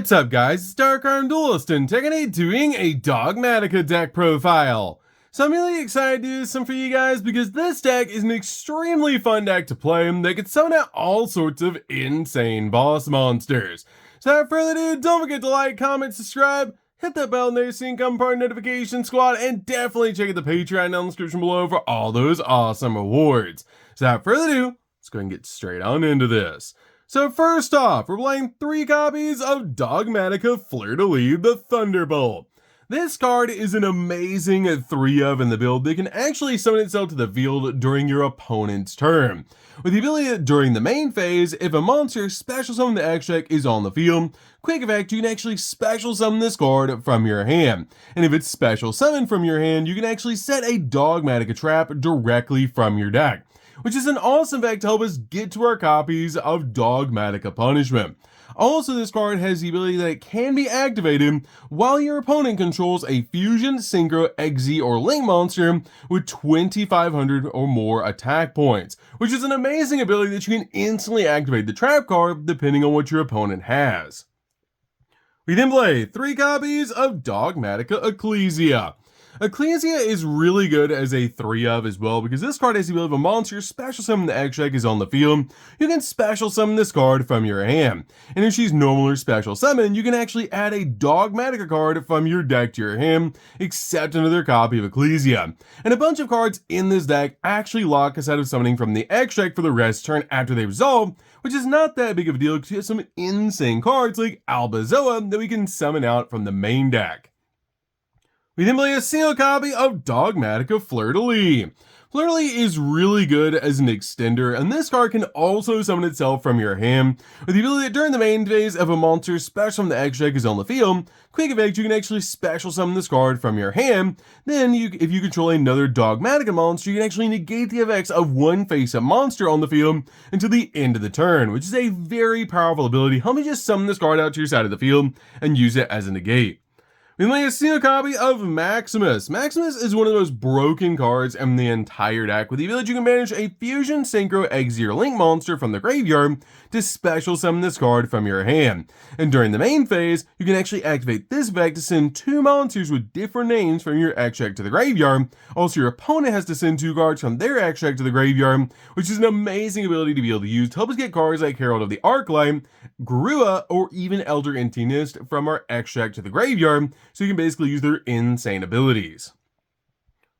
What's up guys, it's DarkArmedDuelist and today doing a Dogmatika deck profile. So I'm really excited to do some for you guys because this deck is an extremely fun deck to play that can summon out all sorts of insane boss monsters. So without further ado, don't forget to like, comment, subscribe, hit that bell there so you can become part of the notification squad, and definitely check out the Patreon down in the description below for all those awesome rewards. So without further ado, let's go ahead and get straight on into this. So first off, we're playing 3 copies of Dogmatika Fleur-de-Lis the Thunderbolt. This card is an amazing 3-of in the build that can actually summon itself to the field during your opponent's turn. With the ability that during the main phase, if a monster special summon the X deck is on the field, quick effect, you can actually special summon this card from your hand. And if it's special summoned from your hand, you can actually set a Dogmatika trap directly from your deck, which is an awesome effect to help us get to our copies of Dogmatika Punishment. Also, this card has the ability that it can be activated while your opponent controls a Fusion, Synchro, Izzy, or Link monster with 2,500 or more attack points, which is an amazing ability that you can instantly activate the trap card depending on what your opponent has. We then play 3 copies of Dogmatika Ecclesia. Ecclesia is really good as a 3-of as well because this card has the ability of a monster special summon the X deck is on the field, you can special summon this card from your hand. And if she's normal or special summoned, you can actually add a Dogmatika card from your deck to your hand, except another copy of Ecclesia. And a bunch of cards in this deck actually lock us out of summoning from the X deck for the rest turn after they resolve, which is not that big of a deal because you have some insane cards like Albazoa that we can summon out from the main deck. We then play a single copy of Dogmatika Fleur-de-Lis. Fleur-de-Lis is really good as an extender, and this card can also summon itself from your hand, with the ability that during the main phase, if a monster special from the X deck is on the field, quick effect, you can actually special summon this card from your hand. Then, if you control another Dogmatika monster, you can actually negate the effects of one face-up monster on the field until the end of the turn, which is a very powerful ability. Help me just summon this card out to your side of the field and use it as a negate. We play a single copy of Maximus. Maximus is one of the most broken cards in the entire deck, with the ability you can manage a Fusion, Synchro, Izzy, or Link monster from the graveyard to special summon this card from your hand. And during the main phase, you can actually activate this effect to send 2 monsters with different names from your X deck to the graveyard. Also, your opponent has to send 2 cards from their X deck to the graveyard, which is an amazing ability to be able to use to help us get cards like Herald of the Arclight, Grua, or even Elder Antinist from our X deck to the graveyard, so you can basically use their insane abilities.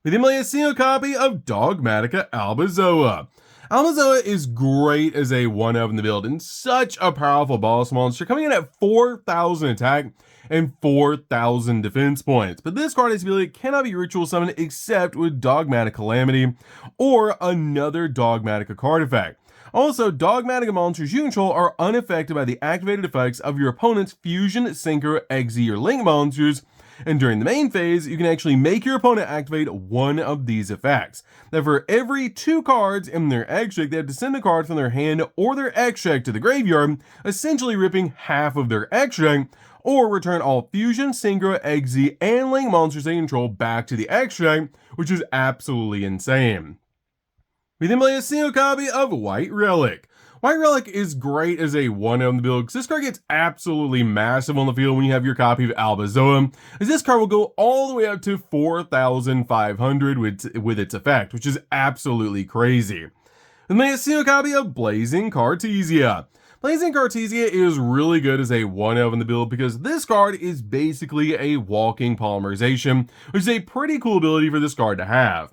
We then play a single copy of Dogmatika Albazoa. Albazoa is great as a 1-of in the build and such a powerful boss monster, coming in at 4,000 attack and 4,000 defense points. But this card has the ability it cannot be ritual summoned except with Dogmatika Calamity or another Dogmatika card effect. Also, Dogmatika monsters you control are unaffected by the activated effects of your opponent's Fusion, Synchro, Izzy, or Link monsters, and during the main phase, you can actually make your opponent activate one of these effects. That for every 2 cards in their X deck, they have to send a card from their hand or their X deck to the graveyard, essentially ripping half of their X deck, or return all Fusion, Synchro, Izzy, and Link monsters they control back to the X deck, which is absolutely insane. We then play a single copy of White Relic. White Relic is great as a 1-of in the build because this card gets absolutely massive on the field when you have your copy of Albazoa, as this card will go all the way up to 4,500 with its effect, which is absolutely crazy. And then a single copy of Blazing Cartesia. Blazing Cartesia is really good as a 1-of in the build because this card is basically a walking polymerization, which is a pretty cool ability for this card to have.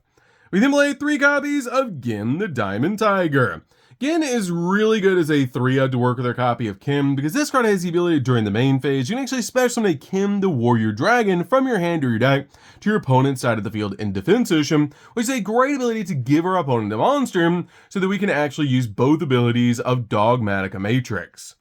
We then play 3 copies of Gin the Diamond Tiger. Gin is really good as a 3-of to work with our copy of Kim because this card has the ability during the main phase, you can actually special summon a Kim the Warrior Dragon from your hand or your deck to your opponent's side of the field in defense position, which is a great ability to give our opponent a monster so that we can actually use both abilities of Dogmatika Matrix.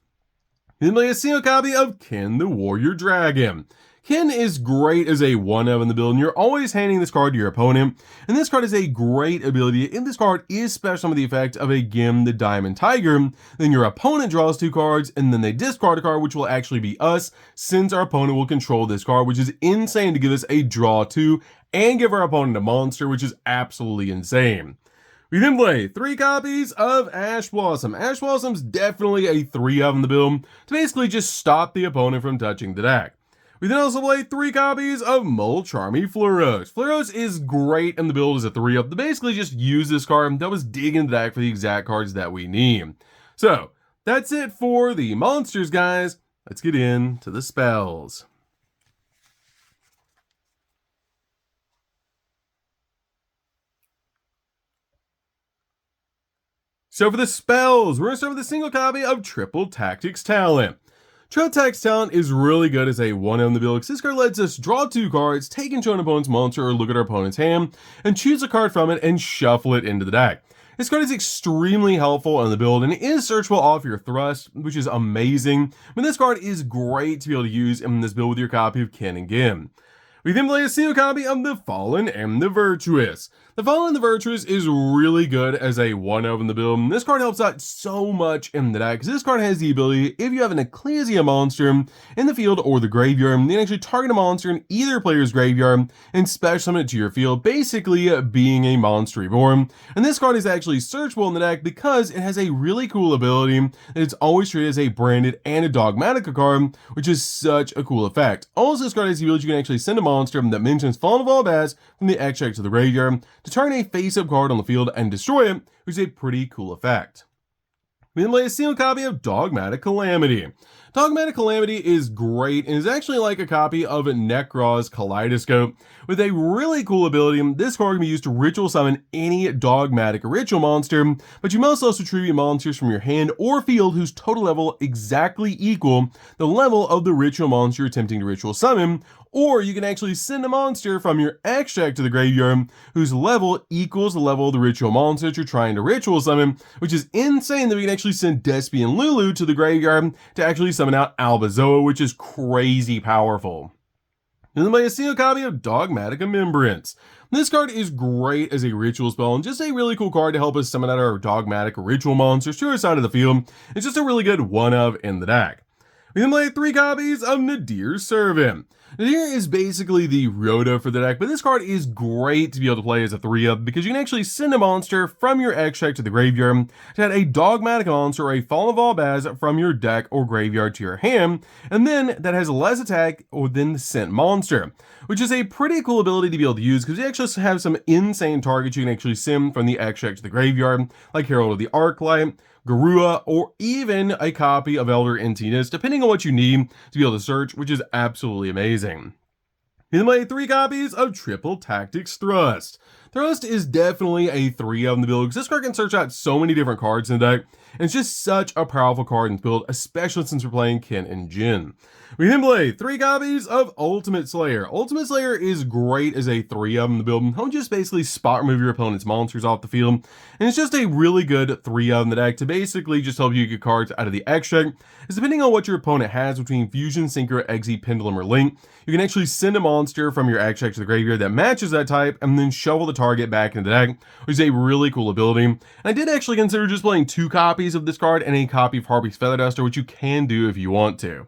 Then play a single copy of Ken the Warrior Dragon. Ken is great as a 1-of in the build, and you're always handing this card to your opponent, and this card is a great ability, and this card is special with the effect of a Gim the Diamond Tiger. Then your opponent draws 2 cards, and then they discard a card, which will actually be us, since our opponent will control this card, which is insane to give us a draw 2, and give our opponent a monster, which is absolutely insane. We then play 3 copies of Ash Blossom. Ash Blossom's definitely a 3-of in the build to basically just stop the opponent from touching the deck. We then also play 3 copies of Molcharmy Fluros. Fluros is great in the build as a 3-of to basically just use this card that was digging the deck for the exact cards that we need. So, that's it for the monsters, guys. Let's get into the spells. So for the spells, we're going to start with a single copy of Triple Tactics Talent. Triple Tactics Talent is really good as a 1-of in the build because this card lets us draw 2 cards, take control of an opponent's monster or look at our opponent's hand, and choose a card from it and shuffle it into the deck. This card is extremely helpful in the build and it is searchable off your thrust, which is amazing. But this card is great to be able to use in this build with your copy of Ken and Gim. We then play a single copy of The Fallen and the Virtuous. The Fallen and the Virtuous is really good as a 1-of in the build, and this card helps out so much in the deck, because this card has the ability, if you have an Ecclesia monster in the field or the graveyard, you can actually target a monster in either player's graveyard and special summon it to your field, basically being a monster reborn. And this card is actually searchable in the deck because it has a really cool ability that it's always treated as a branded and a Dogmatika card, which is such a cool effect. Also, this card has the ability you can actually send a monster that mentions Fallen of Albaz from the extract to the graveyard to turn a face-up card on the field and destroy it, which is a pretty cool effect. We then play a single copy of Dogmatic Calamity. Dogmatic Calamity is great and is actually like a copy of Nekroz Kaleidoscope with a really cool ability. This card can be used to ritual summon any Dogmatic ritual monster, but you must also tribute monsters from your hand or field whose total level exactly equal the level of the ritual monster you're attempting to ritual summon, or you can actually send a monster from your extract to the graveyard whose level equals the level of the ritual monster that you're trying to ritual summon, which is insane that we can actually send Despy and Lulu to the graveyard to actually summon out Albazoa, which is crazy powerful. And then play a single copy of Dogmatic Remembrance. This card is great as a ritual spell and just a really cool card to help us summon out our Dogmatic ritual monsters to our side of the field. It's just a really good 1-of in the deck. We then play 3 copies of Nadir's Servant. Nadir is basically the Rhoda for the deck, but this card is great to be able to play as a 3-of because you can actually send a monster from your extract to the graveyard to add a Dogmatic monster or a Fallen of Albaz from your deck or graveyard to your hand, and then that has less attack than the sent monster, which is a pretty cool ability to be able to use because you actually have some insane targets you can actually send from the extract to the graveyard, like Herald of the Arclight, Garua, or even a copy of Elder Intinus, depending on what you need to be able to search, which is absolutely amazing. You then play 3 copies of Triple Tactics Thrust. Thrust is definitely a 3-of in the build because this card can search out so many different cards in the deck, and it's just such a powerful card in the build, especially since we're playing Ken and Jin. We then play 3 copies of Ultimate Slayer. Ultimate Slayer is great as a 3-of in the build. He'll just basically spot remove your opponent's monsters off the field, and it's just a really good 3-of in the deck to basically just help you get cards out of the extract. It's depending on what your opponent has between Fusion, Synchro, Exi, Pendulum, or Link, you can actually send a monster from your extract to the graveyard that matches that type, and then shovel the target back into the deck, which is a really cool ability. And I did actually consider just playing 2 copies of this card and a copy of Harpy's Feather Duster, which you can do if you want to.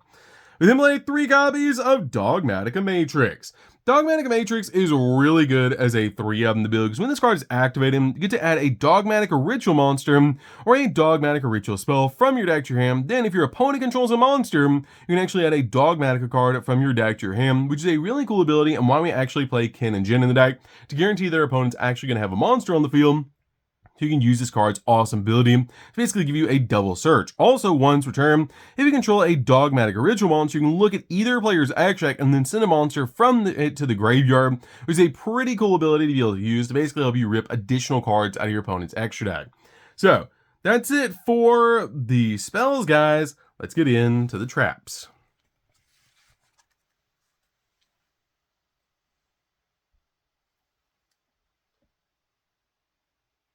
We then play 3 copies of Dogmatika Matrix. Dogmatika Matrix is really good as a 3-of in the build because when this card is activated, you get to add a Dogmatika ritual monster or a Dogmatika ritual spell from your deck to your hand. Then if your opponent controls a monster, you can actually add a Dogmatika card from your deck to your hand, which is a really cool ability and why we actually play Ken and Jin in the deck to guarantee their opponent's actually going to have a monster on the field. You can use this card's awesome ability to basically give you a double search. Also, once per turn, if you control a Dogmatika ritual monster, you can look at either player's extract and then send a monster from it to the graveyard, which is a pretty cool ability to be able to use to basically help you rip additional cards out of your opponent's extra deck. So, that's it for the spells, guys. Let's get into the traps.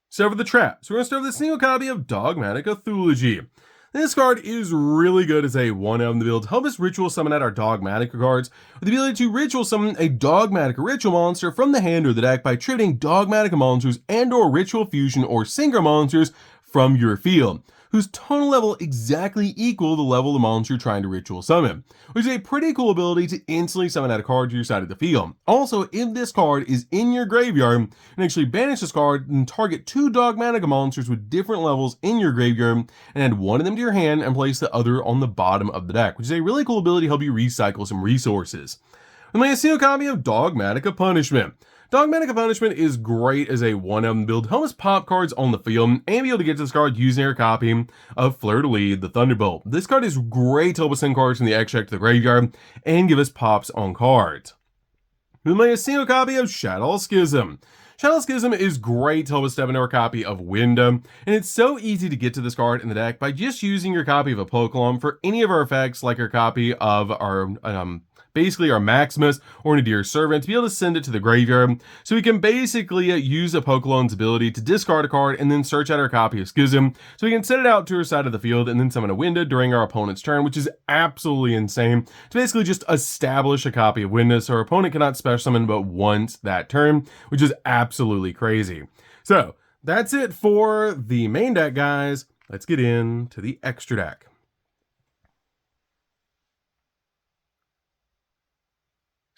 So for the traps, we're going to start with a single copy of Dogmatika Thulogy. This card is really good as a 1-of in the build to help us ritual summon out our Dogmatika cards with the ability to ritual summon a Dogmatika ritual monster from the hand or the deck by trading Dogmatika monsters and or ritual fusion or synchro monsters from your field. whose total level exactly equal the level of the monster you're trying to ritual summon, which is a pretty cool ability to instantly summon out a card to your side of the field. Also, if this card is in your graveyard, you can actually banish this card and target 2 Dogmatika monsters with different levels in your graveyard and add one of them to your hand and place the other on the bottom of the deck, which is a really cool ability to help you recycle some resources. And then a single copy of Dogmatika Punishment. Dogmatika Punishment is great as a 1-of build to help us pop cards on the field and be able to get to this card using our copy of Fleur de Lis, the Thunderbolt. This card is great to help us send cards from the extract to the graveyard and give us pops on cards. We made a single copy of Shadow Schism. Shadow Schism is great to help us step into our copy of Winda, and it's so easy to get to this card in the deck by just using your copy of a Pokemon for any of our effects, like our copy of our basically our Maximus or Nadir's Servant, to be able to send it to the graveyard. So we can basically use a Pokelon's ability to discard a card and then search out our copy of Schism. So we can set it out to our side of the field and then summon a Winda during our opponent's turn, which is absolutely insane to basically just establish a copy of Winda so our opponent cannot special summon but once that turn, which is absolutely crazy. So that's it for the main deck, guys. Let's get into the extra deck.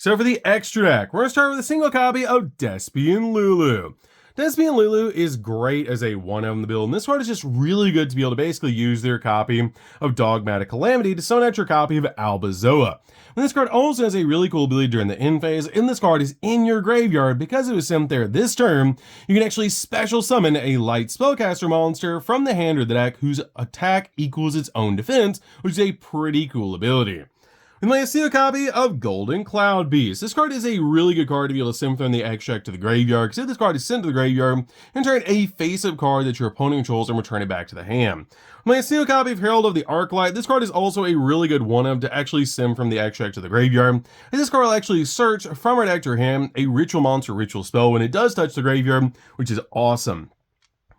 So for the extra deck, we're going to start with a single copy of Despian Lulu. Despian Lulu is great as a 1-of in the build, and this card is just really good to be able to basically use their copy of Dogmatic Calamity to summon out your copy of Albazoa. And this card also has a really cool ability during the end phase, and this card is in your graveyard. Because it was sent there this turn, you can actually special summon a light spellcaster monster from the hand or the deck whose attack equals its own defense, which is a pretty cool ability. We may see a copy of Golden Cloud Beast. This card is a really good card to be able to send from the extract to the graveyard, because if this card is sent to the graveyard, and turn a face-up card that your opponent controls and return it back to the hand. We may see a copy of Herald of the Arclight. This card is also a really good 1-of to actually send from the extract to the graveyard. And this card will actually search from our deck to your hand a ritual monster ritual spell when it does touch the graveyard, which is awesome.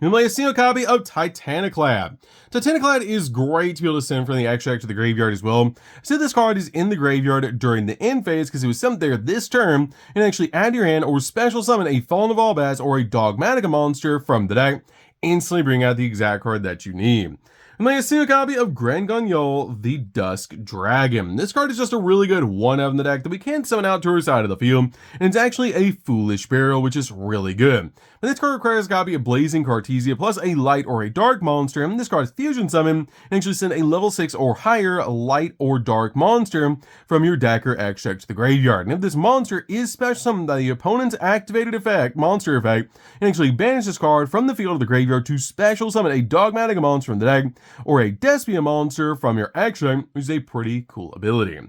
You may see a copy of Titaniclad. Titaniclad is great to be able to send from the extract to the graveyard as well. So this card is in the graveyard during the end phase because it was sent there this turn, and actually add to your hand or special summon a Fallen of Albaz or a Dogmatika monster from the deck, instantly bring out the exact card that you need. And then you see a copy of Grangunyol, the Dusk Dragon. This card is just a really good 1-of in the deck that we can summon out to our side of the field, and it's actually a Foolish Burial, which is really good. But this card requires a copy of Blazing Cartesia plus a light or a dark monster, and this card is Fusion Summon, and actually send a level 6 or higher light or dark monster from your deck or extract to the graveyard. And if this monster is special summoned by the opponent's activated effect, monster effect, and actually banish this card from the field of the graveyard to special summon a Dogmatika monster from the deck, or a Despian monster from your extract, which is a pretty cool ability.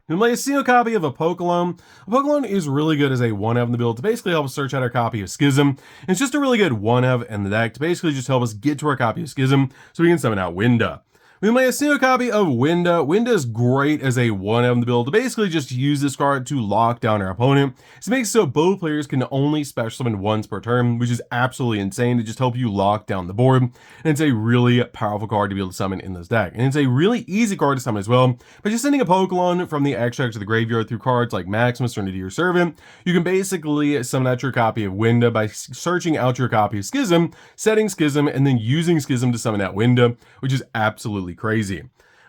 You may see a copy of a Pokelon. A Pokelon is really good as a 1-of in the build to basically help us search out our copy of Schism. And it's just a really good 1-of in the deck to basically just help us get to our copy of Schism so we can summon out Winda. We may see a copy of Winda. Winda is great as a 1-of in the build to basically just use this card to lock down our opponent. It makes so both players can only special summon once per turn, which is absolutely insane to just help you lock down the board. And it's a really powerful card to be able to summon in this deck. And it's a really easy card to summon as well. By just sending a Pokemon from the extract to the graveyard through cards like Maximus or Nadir's Servant, you can basically summon out your copy of Winda by searching out your copy of Schism, setting Schism, and then using Schism to summon out Winda, which is absolutely crazy.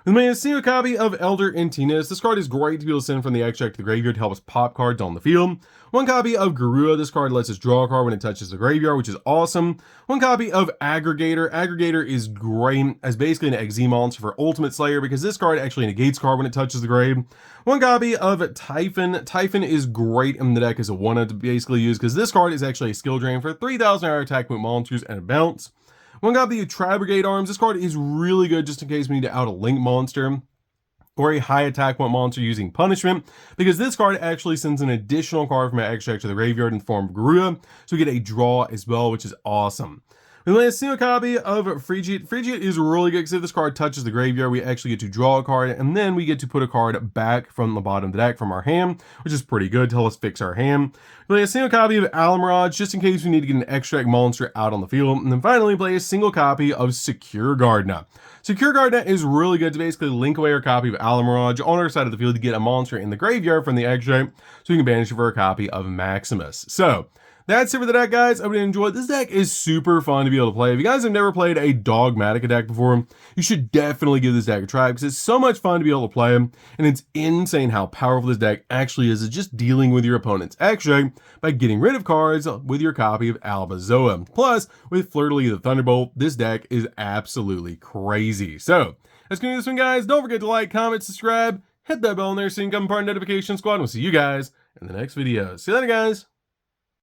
We may see a copy of Elder Intinus. This card is great to be able to send from the extract to the graveyard to help us pop cards on the field. One copy of Garua. This card lets us draw a card when it touches the graveyard, which is awesome. One copy of Aggregator. Aggregator is great as basically an XZ monster for Ultimate Slayer because this card actually negates card when it touches the grave. One copy of Typhon. Typhon is great in the deck as a 1-of to basically use because this card is actually a skill drain for 3,000 hour attack with monsters and a bounce. One copy of Tri-Brigade Arms. This card is really good just in case we need to out a Link monster or a high attack point monster using Punishment, because this card actually sends an additional card from our extract to the graveyard in the form of Garua, so we get a draw as well, which is awesome. We may see a copy of Frigid. Frigid is really good because if this card touches the graveyard, we actually get to draw a card, and then we get to put a card back from the bottom of the deck from our hand, which is pretty good to help us fix our hand. We play a single copy of Alamirage just in case we need to get an extract monster out on the field. And then finally, play a single copy of Secure Gardener. Secure Gardener is really good to basically link away our copy of Alamirage on our side of the field to get a monster in the graveyard from the extract, so we can banish it for a copy of Maximus. So, That's it for the deck, guys. I hope you enjoyed. This deck is super fun to be able to play. If you guys have never played a Dogmatika deck before, you should definitely give this deck a try because it's so much fun to be able to play, and it's insane how powerful this deck actually is at just dealing with your opponent's extra by getting rid of cards with your copy of Albazoa. Plus, with Fleur-de-Lis the Thunderbolt, this deck is absolutely crazy. So, that's going to do this one, guys. Don't forget to like, comment, subscribe, hit that bell in there so you can become part of the notification squad, and we'll see you guys in the next video. See you later, guys.